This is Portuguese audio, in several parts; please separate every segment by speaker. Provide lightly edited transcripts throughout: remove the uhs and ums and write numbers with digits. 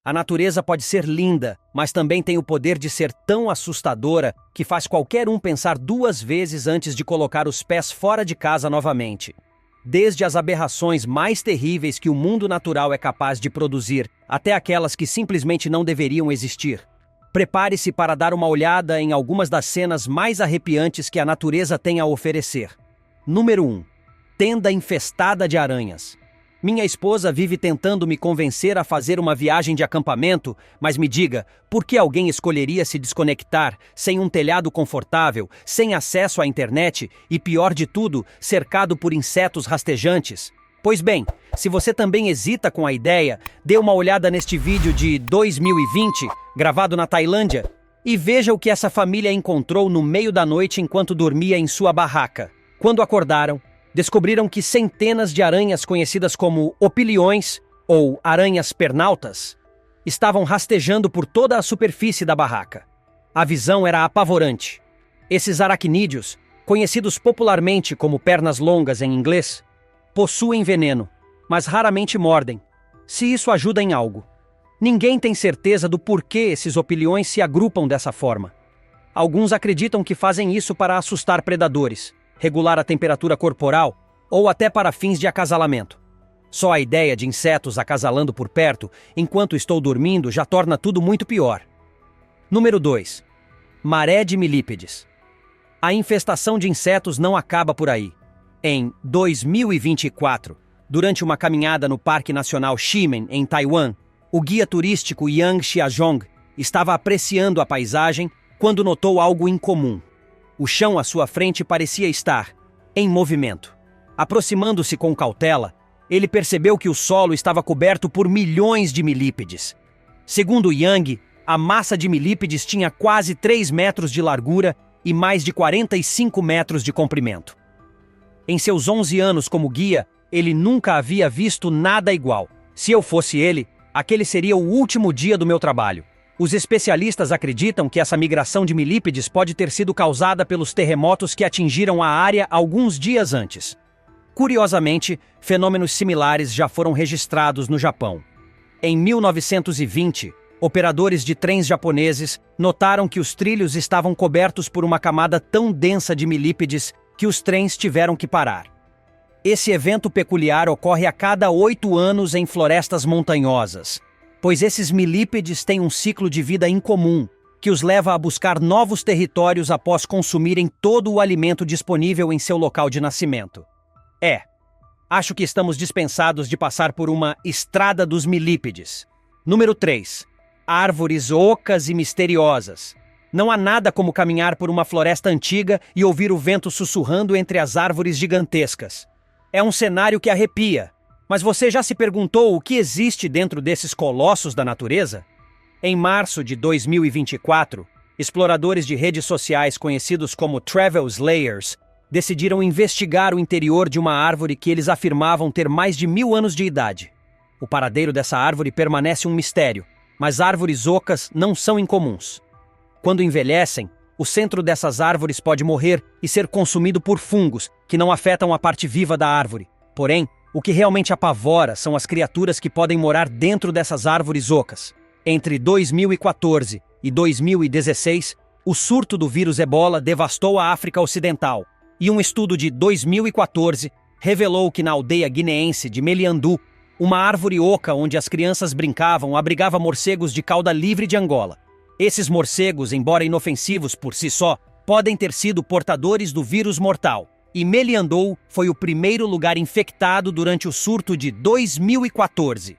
Speaker 1: A natureza pode ser linda, mas também tem o poder de ser tão assustadora que faz qualquer um pensar duas vezes antes de colocar os pés fora de casa novamente. Desde as aberrações mais terríveis que o mundo natural é capaz de produzir, até aquelas que simplesmente não deveriam existir. Prepare-se para dar uma olhada em algumas das cenas mais arrepiantes que a natureza tem a oferecer. Número 1. Tenda infestada de aranhas. Minha esposa vive tentando me convencer a fazer uma viagem de acampamento, mas me diga, por que alguém escolheria se desconectar, sem um telhado confortável, sem acesso à internet e, pior de tudo, cercado por insetos rastejantes? Pois bem, se você também hesita com a ideia, dê uma olhada neste vídeo de 2020, gravado na Tailândia, e veja o que essa família encontrou no meio da noite enquanto dormia em sua barraca. Quando acordaram, descobriram que centenas de aranhas conhecidas como opiliões, ou aranhas pernaltas, estavam rastejando por toda a superfície da barraca. A visão era apavorante. Esses aracnídeos, conhecidos popularmente como pernas longas em inglês, possuem veneno, mas raramente mordem, se isso ajuda em algo. Ninguém tem certeza do porquê esses opiliões se agrupam dessa forma. Alguns acreditam que fazem isso para assustar predadores, regular a temperatura corporal ou até para fins de acasalamento. Só a ideia de insetos acasalando por perto enquanto estou dormindo já torna tudo muito pior. Número 2. Maré de milípedes. A infestação de insetos não acaba por aí. Em 2024, durante uma caminhada no Parque Nacional Ximen, em Taiwan, o guia turístico Yang Xiaozhong estava apreciando a paisagem quando notou algo incomum. O chão à sua frente parecia estar em movimento. Aproximando-se com cautela, ele percebeu que o solo estava coberto por milhões de milípedes. Segundo Yang, a massa de milípedes tinha quase 3 metros de largura e mais de 45 metros de comprimento. Em seus 11 anos como guia, ele nunca havia visto nada igual. Se eu fosse ele, aquele seria o último dia do meu trabalho. Os especialistas acreditam que essa migração de milípedes pode ter sido causada pelos terremotos que atingiram a área alguns dias antes. Curiosamente, fenômenos similares já foram registrados no Japão. Em 1920, operadores de trens japoneses notaram que os trilhos estavam cobertos por uma camada tão densa de milípedes que os trens tiveram que parar. Esse evento peculiar ocorre a cada 8 anos em florestas montanhosas, pois esses milípedes têm um ciclo de vida incomum, que os leva a buscar novos territórios após consumirem todo o alimento disponível em seu local de nascimento. Acho que estamos dispensados de passar por uma estrada dos milípedes. Número 3. Árvores ocas e misteriosas. Não há nada como caminhar por uma floresta antiga e ouvir o vento sussurrando entre as árvores gigantescas. É um cenário que arrepia. Mas você já se perguntou o que existe dentro desses colossos da natureza? Em março de 2024, exploradores de redes sociais conhecidos como Travel Slayers decidiram investigar o interior de uma árvore que eles afirmavam ter mais de 1000 anos de idade. O paradeiro dessa árvore permanece um mistério, mas árvores ocas não são incomuns. Quando envelhecem, o centro dessas árvores pode morrer e ser consumido por fungos que não afetam a parte viva da árvore. Porém, o que realmente apavora são as criaturas que podem morar dentro dessas árvores ocas. Entre 2014 e 2016, o surto do vírus Ebola devastou a África Ocidental, e um estudo de 2014 revelou que na aldeia guineense de Meliandu, uma árvore oca onde as crianças brincavam abrigava morcegos de cauda livre de Angola. Esses morcegos, embora inofensivos por si só, podem ter sido portadores do vírus mortal. E Meliandou foi o primeiro lugar infectado durante o surto de 2014.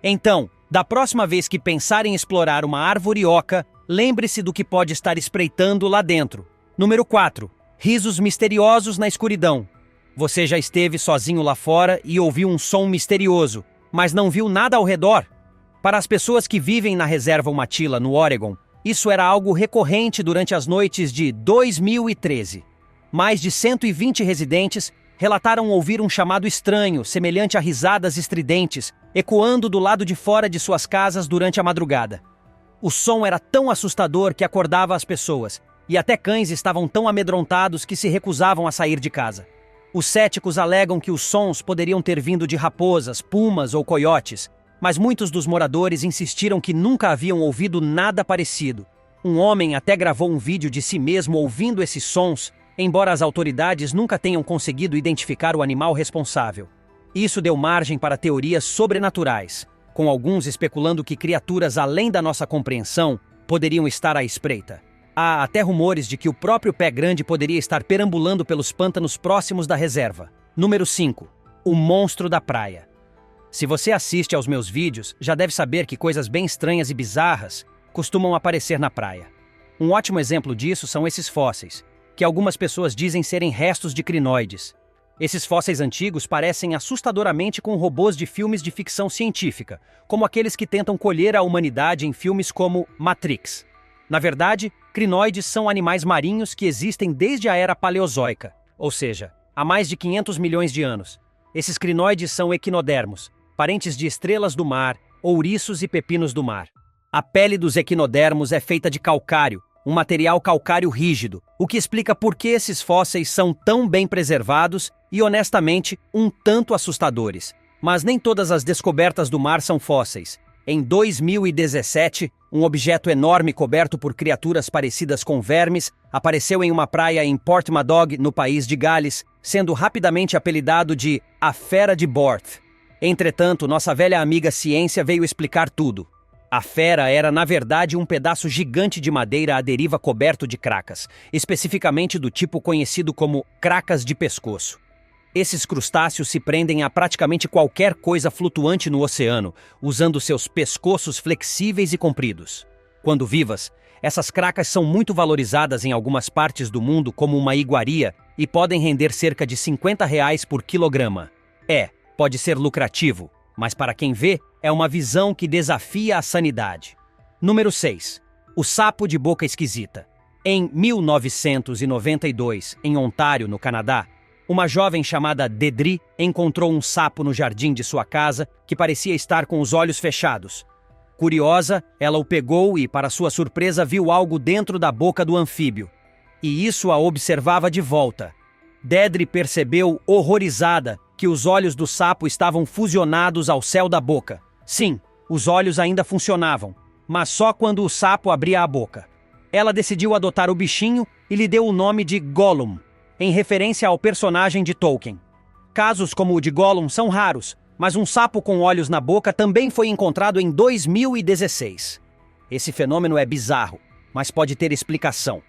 Speaker 1: Então, da próxima vez que pensar em explorar uma árvore oca, lembre-se do que pode estar espreitando lá dentro. Número 4. Risos misteriosos na escuridão. Você já esteve sozinho lá fora e ouviu um som misterioso, mas não viu nada ao redor? Para as pessoas que vivem na reserva Umatilla, no Oregon, isso era algo recorrente durante as noites de 2013. Mais de 120 residentes relataram ouvir um chamado estranho, semelhante a risadas estridentes, ecoando do lado de fora de suas casas durante a madrugada. O som era tão assustador que acordava as pessoas, e até cães estavam tão amedrontados que se recusavam a sair de casa. Os céticos alegam que os sons poderiam ter vindo de raposas, pumas ou coiotes, mas muitos dos moradores insistiram que nunca haviam ouvido nada parecido. Um homem até gravou um vídeo de si mesmo ouvindo esses sons, embora as autoridades nunca tenham conseguido identificar o animal responsável. Isso deu margem para teorias sobrenaturais, com alguns especulando que criaturas além da nossa compreensão poderiam estar à espreita. Há até rumores de que o próprio Pé Grande poderia estar perambulando pelos pântanos próximos da reserva. Número 5. O monstro da praia. Se você assiste aos meus vídeos, já deve saber que coisas bem estranhas e bizarras costumam aparecer na praia. Um ótimo exemplo disso são esses fósseis, que algumas pessoas dizem serem restos de crinoides. Esses fósseis antigos parecem assustadoramente com robôs de filmes de ficção científica, como aqueles que tentam colher a humanidade em filmes como Matrix. Na verdade, crinoides são animais marinhos que existem desde a era paleozoica, ou seja, há mais de 500 milhões de anos. Esses crinoides são equinodermos, parentes de estrelas do mar, ouriços e pepinos do mar. A pele dos equinodermos é feita de calcário, um material calcário rígido, o que explica por que esses fósseis são tão bem preservados e, honestamente, um tanto assustadores. Mas nem todas as descobertas do mar são fósseis. Em 2017, um objeto enorme coberto por criaturas parecidas com vermes apareceu em uma praia em Portmadog, no país de Gales, sendo rapidamente apelidado de a Fera de Borth. Entretanto, nossa velha amiga ciência veio explicar tudo. A fera era, na verdade, um pedaço gigante de madeira à deriva coberto de cracas, especificamente do tipo conhecido como cracas de pescoço. Esses crustáceos se prendem a praticamente qualquer coisa flutuante no oceano, usando seus pescoços flexíveis e compridos. Quando vivas, essas cracas são muito valorizadas em algumas partes do mundo como uma iguaria e podem render cerca de R$ 50 por quilograma. Pode ser lucrativo, mas para quem vê, é uma visão que desafia a sanidade. Número 6. O sapo de boca esquisita. Em 1992, em Ontário, no Canadá, uma jovem chamada Dedri encontrou um sapo no jardim de sua casa que parecia estar com os olhos fechados. Curiosa, ela o pegou e, para sua surpresa, viu algo dentro da boca do anfíbio. E isso a observava de volta. Dedri percebeu, horrorizada, que os olhos do sapo estavam fusionados ao céu da boca. Sim, os olhos ainda funcionavam, mas só quando o sapo abria a boca. Ela decidiu adotar o bichinho e lhe deu o nome de Gollum, em referência ao personagem de Tolkien. Casos como o de Gollum são raros, mas um sapo com olhos na boca também foi encontrado em 2016. Esse fenômeno é bizarro, mas pode ter explicação.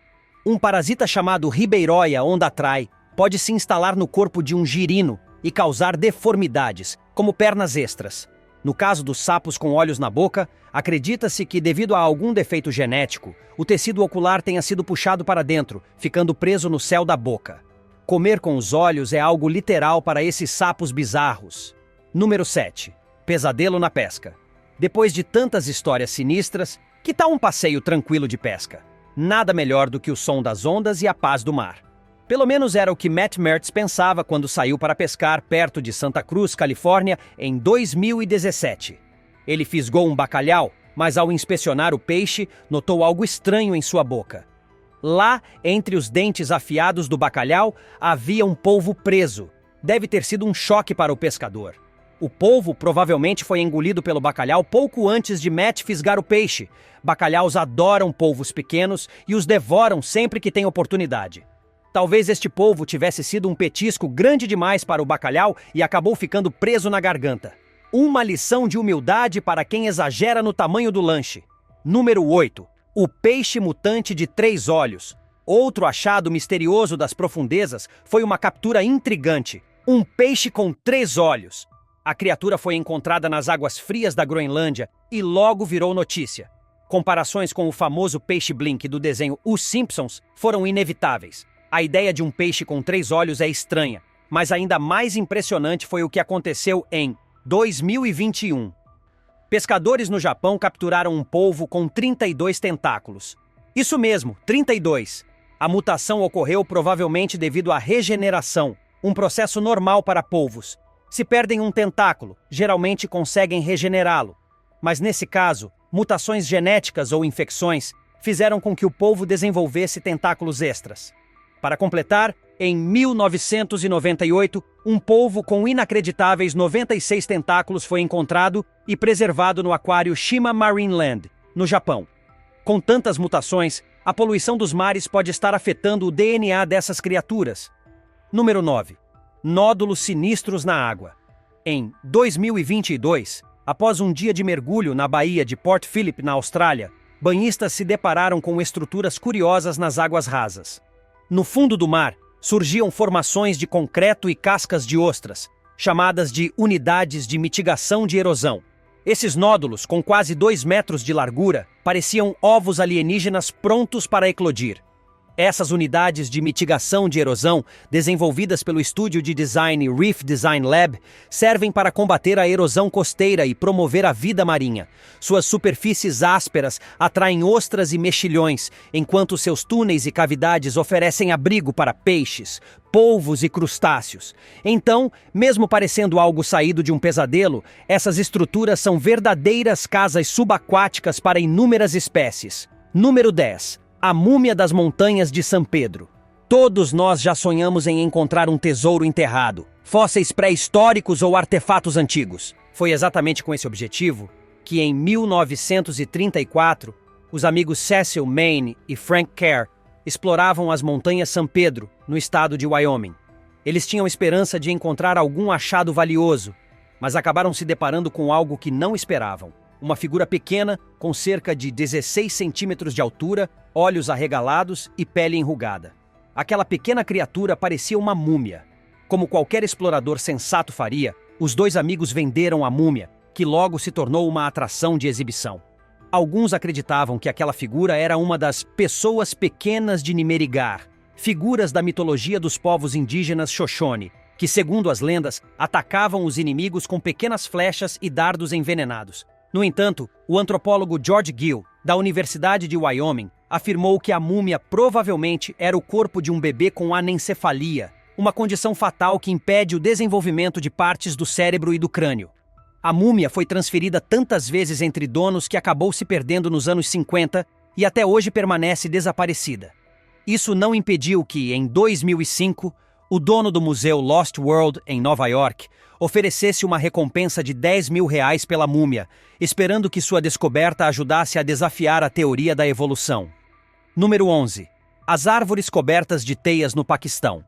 Speaker 1: Um parasita chamado Ribeiroia ondatrai pode se instalar no corpo de um girino e causar deformidades, como pernas extras. No caso dos sapos com olhos na boca, acredita-se que, devido a algum defeito genético, o tecido ocular tenha sido puxado para dentro, ficando preso no céu da boca. Comer com os olhos é algo literal para esses sapos bizarros. Número 7. Pesadelo na pesca. Depois de tantas histórias sinistras, que tal um passeio tranquilo de pesca? Nada melhor do que o som das ondas e a paz do mar. Pelo menos era o que Matt Mertz pensava quando saiu para pescar perto de Santa Cruz, Califórnia, em 2017. Ele fisgou um bacalhau, mas ao inspecionar o peixe, notou algo estranho em sua boca. Lá, entre os dentes afiados do bacalhau, havia um polvo preso. Deve ter sido um choque para o pescador. O polvo provavelmente foi engolido pelo bacalhau pouco antes de Matt fisgar o peixe. Bacalhaus adoram polvos pequenos e os devoram sempre que têm oportunidade. Talvez este polvo tivesse sido um petisco grande demais para o bacalhau e acabou ficando preso na garganta. Uma lição de humildade para quem exagera no tamanho do lanche. Número 8. O peixe mutante de 3 olhos. Outro achado misterioso das profundezas foi uma captura intrigante. Um peixe com 3 olhos. A criatura foi encontrada nas águas frias da Groenlândia e logo virou notícia. Comparações com o famoso peixe Blink do desenho Os Simpsons foram inevitáveis. A ideia de um peixe com 3 olhos é estranha, mas ainda mais impressionante foi o que aconteceu em 2021. Pescadores no Japão capturaram um polvo com 32 tentáculos. Isso mesmo, 32. A mutação ocorreu provavelmente devido à regeneração, um processo normal para polvos. Se perdem um tentáculo, geralmente conseguem regenerá-lo. Mas nesse caso, mutações genéticas ou infecções fizeram com que o polvo desenvolvesse tentáculos extras. Para completar, Em 1998, um polvo com inacreditáveis 96 tentáculos foi encontrado e preservado no aquário Shima Marine Land, no Japão. Com tantas mutações, a poluição dos mares pode estar afetando o DNA dessas criaturas. Número 9. Nódulos sinistros na água. Em 2022, após um dia de mergulho na baía de Port Phillip, na Austrália, banhistas se depararam com estruturas curiosas nas águas rasas. No fundo do mar, surgiam formações de concreto e cascas de ostras, chamadas de unidades de mitigação de erosão. Esses nódulos, com quase 2 metros de largura, pareciam ovos alienígenas prontos para eclodir. Essas unidades de mitigação de erosão, desenvolvidas pelo estúdio de design Reef Design Lab, servem para combater a erosão costeira e promover a vida marinha. Suas superfícies ásperas atraem ostras e mexilhões, enquanto seus túneis e cavidades oferecem abrigo para peixes, polvos e crustáceos. Então, mesmo parecendo algo saído de um pesadelo, essas estruturas são verdadeiras casas subaquáticas para inúmeras espécies. Número 10. A múmia das montanhas de São Pedro. Todos nós já sonhamos em encontrar um tesouro enterrado, fósseis pré-históricos ou artefatos antigos. Foi exatamente com esse objetivo que, em 1934, os amigos Cecil Mayne e Frank Kerr exploravam as montanhas São Pedro, no estado de Wyoming. Eles tinham esperança de encontrar algum achado valioso, mas acabaram se deparando com algo que não esperavam. Uma figura pequena, com cerca de 16 centímetros de altura, olhos arregalados e pele enrugada. Aquela pequena criatura parecia uma múmia. Como qualquer explorador sensato faria, os dois amigos venderam a múmia, que logo se tornou uma atração de exibição. Alguns acreditavam que aquela figura era uma das pessoas pequenas de Nimerigar, figuras da mitologia dos povos indígenas Shoshone, que, segundo as lendas, atacavam os inimigos com pequenas flechas e dardos envenenados. No entanto, o antropólogo George Gill, da Universidade de Wyoming, afirmou que a múmia provavelmente era o corpo de um bebê com anencefalia, uma condição fatal que impede o desenvolvimento de partes do cérebro e do crânio. A múmia foi transferida tantas vezes entre donos que acabou se perdendo nos anos 50 e até hoje permanece desaparecida. Isso não impediu que, em 2005, o dono do museu Lost World, em Nova York, oferecesse uma recompensa de R$10 mil pela múmia, esperando que sua descoberta ajudasse a desafiar a teoria da evolução. Número 11. As árvores cobertas de teias no Paquistão.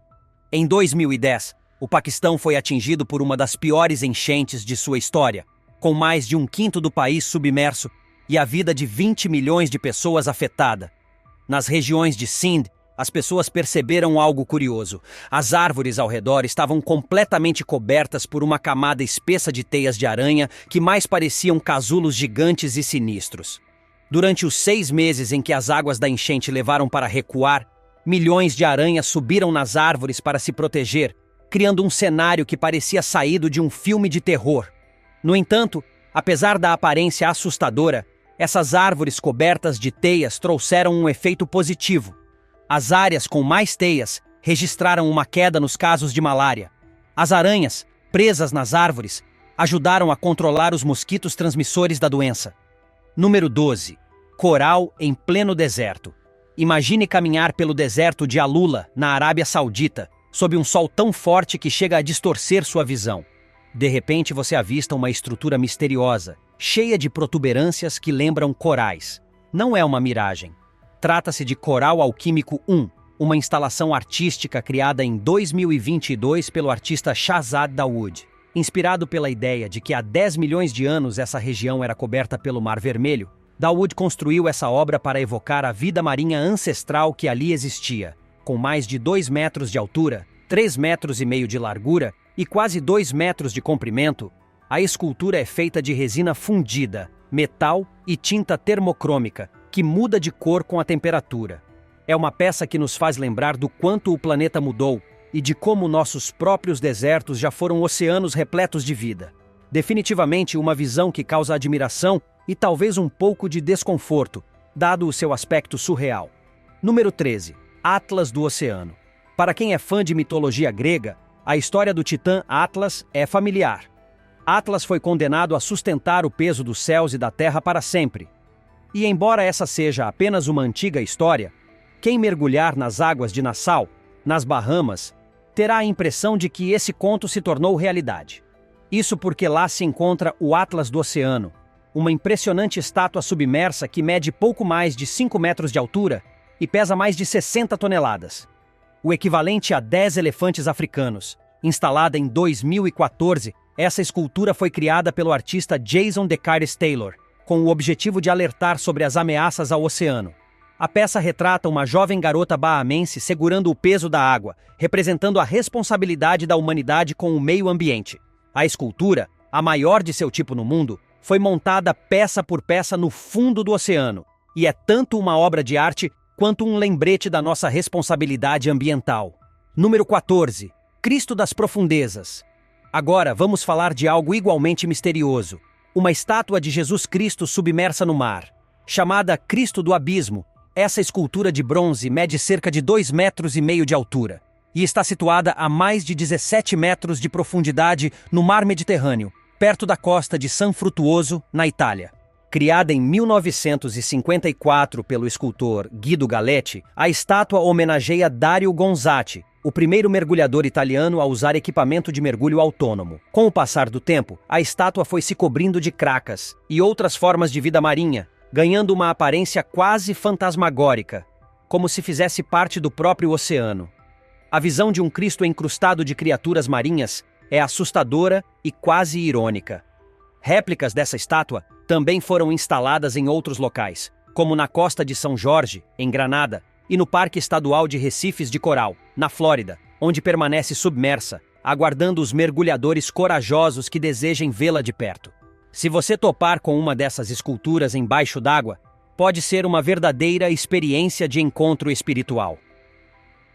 Speaker 1: Em 2010, o Paquistão foi atingido por uma das piores enchentes de sua história, com mais de 1/5 do país submerso e a vida de 20 milhões de pessoas afetada. Nas regiões de Sindh, as pessoas perceberam algo curioso. As árvores ao redor estavam completamente cobertas por uma camada espessa de teias de aranha que mais pareciam casulos gigantes e sinistros. Durante os 6 meses em que as águas da enchente levaram para recuar, milhões de aranhas subiram nas árvores para se proteger, criando um cenário que parecia saído de um filme de terror. No entanto, apesar da aparência assustadora, essas árvores cobertas de teias trouxeram um efeito positivo. As áreas com mais teias registraram uma queda nos casos de malária. As aranhas, presas nas árvores, ajudaram a controlar os mosquitos transmissores da doença. Número 12. Coral em pleno deserto. Imagine caminhar pelo deserto de Alula, na Arábia Saudita, sob um sol tão forte que chega a distorcer sua visão. De repente você avista uma estrutura misteriosa, cheia de protuberâncias que lembram corais. Não é uma miragem. Trata-se de Coral Alquímico 1, uma instalação artística criada em 2022 pelo artista Shahzad Dawood. Inspirado pela ideia de que há 10 milhões de anos essa região era coberta pelo Mar Vermelho, Dawood construiu essa obra para evocar a vida marinha ancestral que ali existia. Com mais de 2 metros de altura, 3,5 metros de largura e quase 2 metros de comprimento, a escultura é feita de resina fundida, metal e tinta termocrômica, que muda de cor com a temperatura. É uma peça que nos faz lembrar do quanto o planeta mudou e de como nossos próprios desertos já foram oceanos repletos de vida. Definitivamente uma visão que causa admiração e talvez um pouco de desconforto, dado o seu aspecto surreal. Número 13. Atlas do Oceano. Para quem é fã de mitologia grega, a história do titã Atlas é familiar. Atlas foi condenado a sustentar o peso dos céus e da terra para sempre. E embora essa seja apenas uma antiga história, quem mergulhar nas águas de Nassau nas Bahamas, terá a impressão de que esse conto se tornou realidade. Isso porque lá se encontra o Atlas do Oceano, uma impressionante estátua submersa que mede pouco mais de 5 metros de altura e pesa mais de 60 toneladas. O equivalente a 10 elefantes africanos. Instalada em 2014, essa escultura foi criada pelo artista Jason DeCaires Taylor, com o objetivo de alertar sobre as ameaças ao oceano. A peça retrata uma jovem garota bahamense segurando o peso da água, representando a responsabilidade da humanidade com o meio ambiente. A escultura, a maior de seu tipo no mundo, foi montada peça por peça no fundo do oceano, e é tanto uma obra de arte quanto um lembrete da nossa responsabilidade ambiental. Número 14. Cristo das Profundezas. Agora vamos falar de algo igualmente misterioso. Uma estátua de Jesus Cristo submersa no mar. Chamada Cristo do Abismo, essa escultura de bronze mede cerca de 2,5 metros de altura e está situada a mais de 17 metros de profundidade no mar Mediterrâneo, perto da costa de San Frutuoso, na Itália. Criada em 1954 pelo escultor Guido Galletti, a estátua homenageia Dario Gonzatti, o primeiro mergulhador italiano a usar equipamento de mergulho autônomo. Com o passar do tempo, a estátua foi se cobrindo de cracas e outras formas de vida marinha, ganhando uma aparência quase fantasmagórica, como se fizesse parte do próprio oceano. A visão de um Cristo encrustado de criaturas marinhas é assustadora e quase irônica. Réplicas dessa estátua também foram instaladas em outros locais, como na costa de São Jorge, em Granada, e no Parque Estadual de Recifes de Coral, na Flórida, onde permanece submersa, aguardando os mergulhadores corajosos que desejem vê-la de perto. Se você topar com uma dessas esculturas embaixo d'água, pode ser uma verdadeira experiência de encontro espiritual.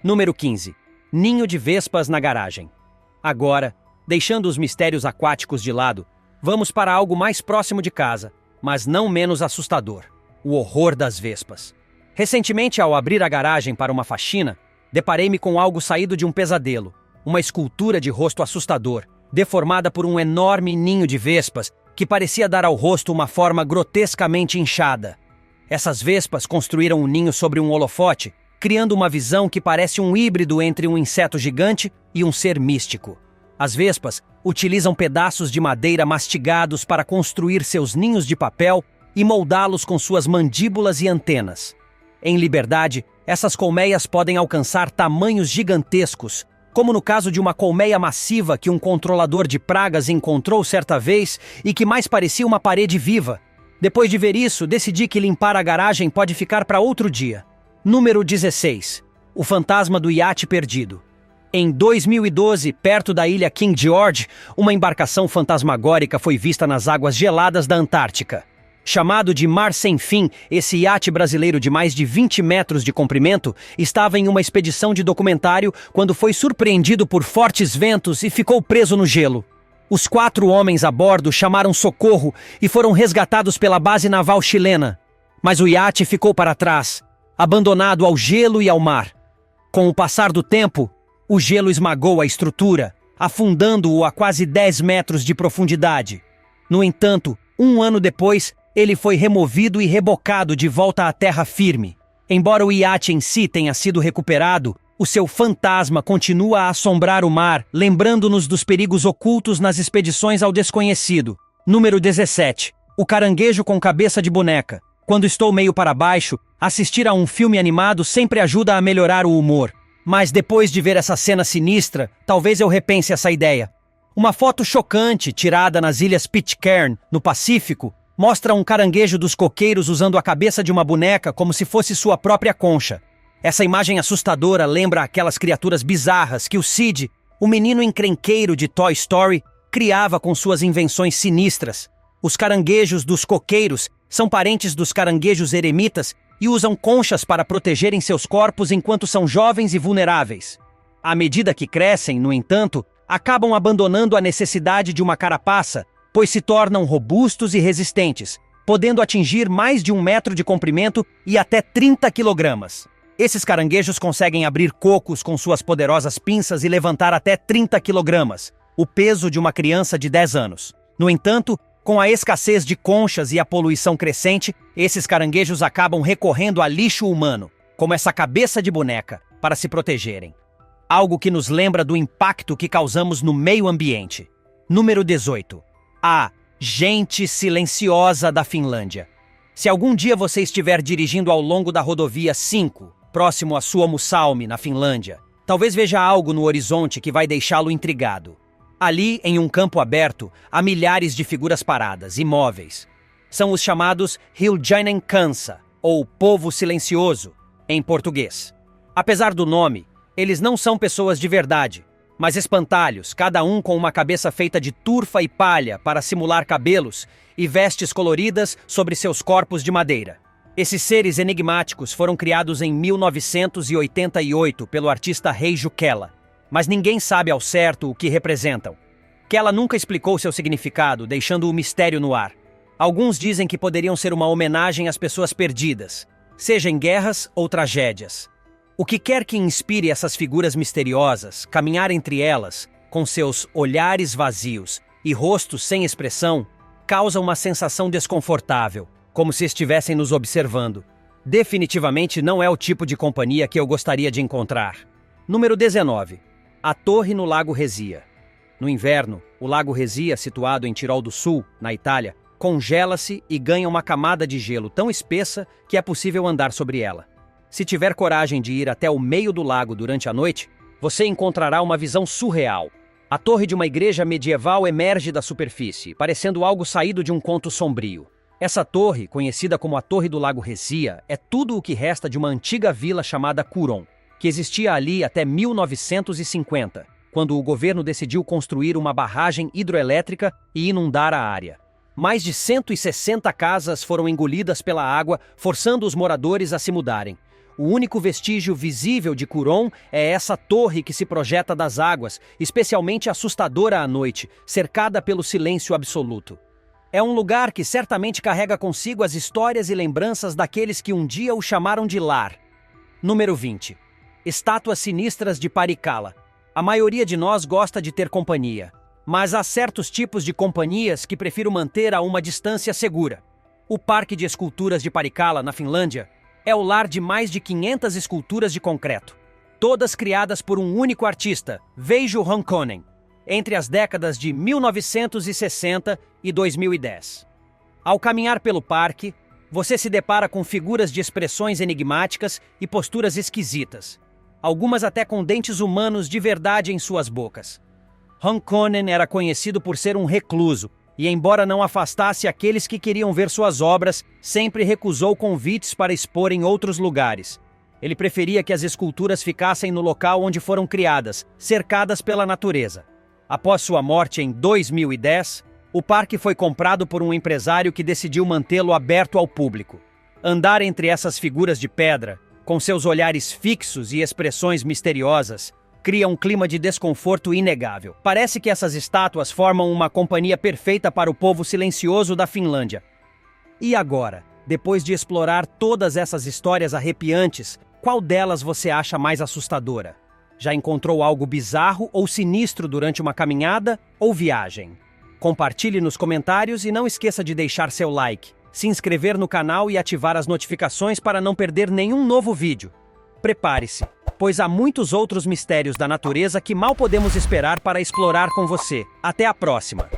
Speaker 1: Número 15. Ninho de vespas na garagem. Agora, deixando os mistérios aquáticos de lado, vamos para algo mais próximo de casa, mas não menos assustador: o horror das vespas. Recentemente, ao abrir a garagem para uma faxina, deparei-me com algo saído de um pesadelo, uma escultura de rosto assustador, deformada por um enorme ninho de vespas que parecia dar ao rosto uma forma grotescamente inchada. Essas vespas construíram um ninho sobre um holofote, criando uma visão que parece um híbrido entre um inseto gigante e um ser místico. As vespas utilizam pedaços de madeira mastigados para construir seus ninhos de papel e moldá-los com suas mandíbulas e antenas. Em liberdade, essas colmeias podem alcançar tamanhos gigantescos, como no caso de uma colmeia massiva que um controlador de pragas encontrou certa vez e que mais parecia uma parede viva. Depois de ver isso, decidi que limpar a garagem pode ficar para outro dia. Número 16. O fantasma do iate perdido. Em 2012, perto da ilha King George, uma embarcação fantasmagórica foi vista nas águas geladas da Antártica. Chamado de Mar Sem Fim, esse iate brasileiro de mais de 20 metros de comprimento estava em uma expedição de documentário quando foi surpreendido por fortes ventos e ficou preso no gelo. Os 4 homens a bordo chamaram socorro e foram resgatados pela base naval chilena. Mas o iate ficou para trás, abandonado ao gelo e ao mar. Com o passar do tempo, o gelo esmagou a estrutura, afundando-o a quase 10 metros de profundidade. No entanto, 1 ano depois, ele foi removido e rebocado de volta à terra firme. Embora o iate em si tenha sido recuperado, o seu fantasma continua a assombrar o mar, lembrando-nos dos perigos ocultos nas expedições ao desconhecido. Número 17. O caranguejo com cabeça de boneca. Quando estou meio para baixo, assistir a um filme animado sempre ajuda a melhorar o humor. Mas depois de ver essa cena sinistra, talvez eu repense essa ideia. Uma foto chocante tirada nas ilhas Pitcairn, no Pacífico, mostra um caranguejo dos coqueiros usando a cabeça de uma boneca como se fosse sua própria concha. Essa imagem assustadora lembra aquelas criaturas bizarras que o Sid, o menino encrenqueiro de Toy Story, criava com suas invenções sinistras. Os caranguejos dos coqueiros são parentes dos caranguejos eremitas e usam conchas para protegerem seus corpos enquanto são jovens e vulneráveis. À medida que crescem, no entanto, acabam abandonando a necessidade de uma carapaça, pois se tornam robustos e resistentes, podendo atingir mais de 1 metro de comprimento e até 30 quilogramas. Esses caranguejos conseguem abrir cocos com suas poderosas pinças e levantar até 30 quilogramas, o peso de uma criança de 10 anos. No entanto, com a escassez de conchas e a poluição crescente, esses caranguejos acabam recorrendo a lixo humano, como essa cabeça de boneca, para se protegerem. algo que nos lembra do impacto que causamos no meio ambiente. Número 18. A gente silenciosa da Finlândia. Se algum dia você estiver dirigindo ao longo da rodovia 5, próximo a Suomussalmi, na Finlândia, talvez veja algo no horizonte que vai deixá-lo intrigado. Ali, em um campo aberto, há milhares de figuras paradas, imóveis. São os chamados Hiljainen Kansa, ou Povo Silencioso, em português. Apesar do nome, eles não são pessoas de verdade, mas espantalhos, cada um com uma cabeça feita de turfa e palha para simular cabelos e vestes coloridas sobre seus corpos de madeira. Esses seres enigmáticos foram criados em 1988 pelo artista Reijo Kela, mas ninguém sabe ao certo o que representam. Kela nunca explicou seu significado, deixando o mistério no ar. Alguns dizem que poderiam ser uma homenagem às pessoas perdidas, seja em guerras ou tragédias. O que quer que inspire essas figuras misteriosas, caminhar entre elas, com seus olhares vazios e rostos sem expressão, causa uma sensação desconfortável, como se estivessem nos observando. Definitivamente não é o tipo de companhia que eu gostaria de encontrar. Número 19. A Torre no Lago Resia. No inverno, o Lago Resia, situado em Tirol do Sul, na Itália, congela-se e ganha uma camada de gelo tão espessa que é possível andar sobre ela. Se tiver coragem de ir até o meio do lago durante a noite, você encontrará uma visão surreal. A torre de uma igreja medieval emerge da superfície, parecendo algo saído de um conto sombrio. Essa torre, conhecida como a Torre do Lago Resia, é tudo o que resta de uma antiga vila chamada Curon, que existia ali até 1950, quando o governo decidiu construir uma barragem hidroelétrica e inundar a área. Mais de 160 casas foram engolidas pela água, forçando os moradores a se mudarem. O único vestígio visível de Curon é essa torre que se projeta das águas, especialmente assustadora à noite, cercada pelo silêncio absoluto. É um lugar que certamente carrega consigo as histórias e lembranças daqueles que um dia o chamaram de lar. Número 20. Estátuas sinistras de Parikkala. A maioria de nós gosta de ter companhia, mas há certos tipos de companhias que prefiro manter a uma distância segura. O Parque de Esculturas de Parikkala, na Finlândia, é o lar de mais de 500 esculturas de concreto, todas criadas por um único artista, Veijo Honkonen, entre as décadas de 1960 e 2010. Ao caminhar pelo parque, você se depara com figuras de expressões enigmáticas e posturas esquisitas, algumas até com dentes humanos de verdade em suas bocas. Honkonen era conhecido por ser um recluso, e embora não afastasse aqueles que queriam ver suas obras, sempre recusou convites para expor em outros lugares. Ele preferia que as esculturas ficassem no local onde foram criadas, cercadas pela natureza. Após sua morte em 2010, o parque foi comprado por um empresário que decidiu mantê-lo aberto ao público. Andar entre essas figuras de pedra, com seus olhares fixos e expressões misteriosas, cria um clima de desconforto inegável. Parece que essas estátuas formam uma companhia perfeita para o povo silencioso da Finlândia. E agora, depois de explorar todas essas histórias arrepiantes, qual delas você acha mais assustadora? Já encontrou algo bizarro ou sinistro durante uma caminhada ou viagem? Compartilhe nos comentários e não esqueça de deixar seu like, se inscrever no canal e ativar as notificações para não perder nenhum novo vídeo. Prepare-se, pois há muitos outros mistérios da natureza que mal podemos esperar para explorar com você. Até a próxima!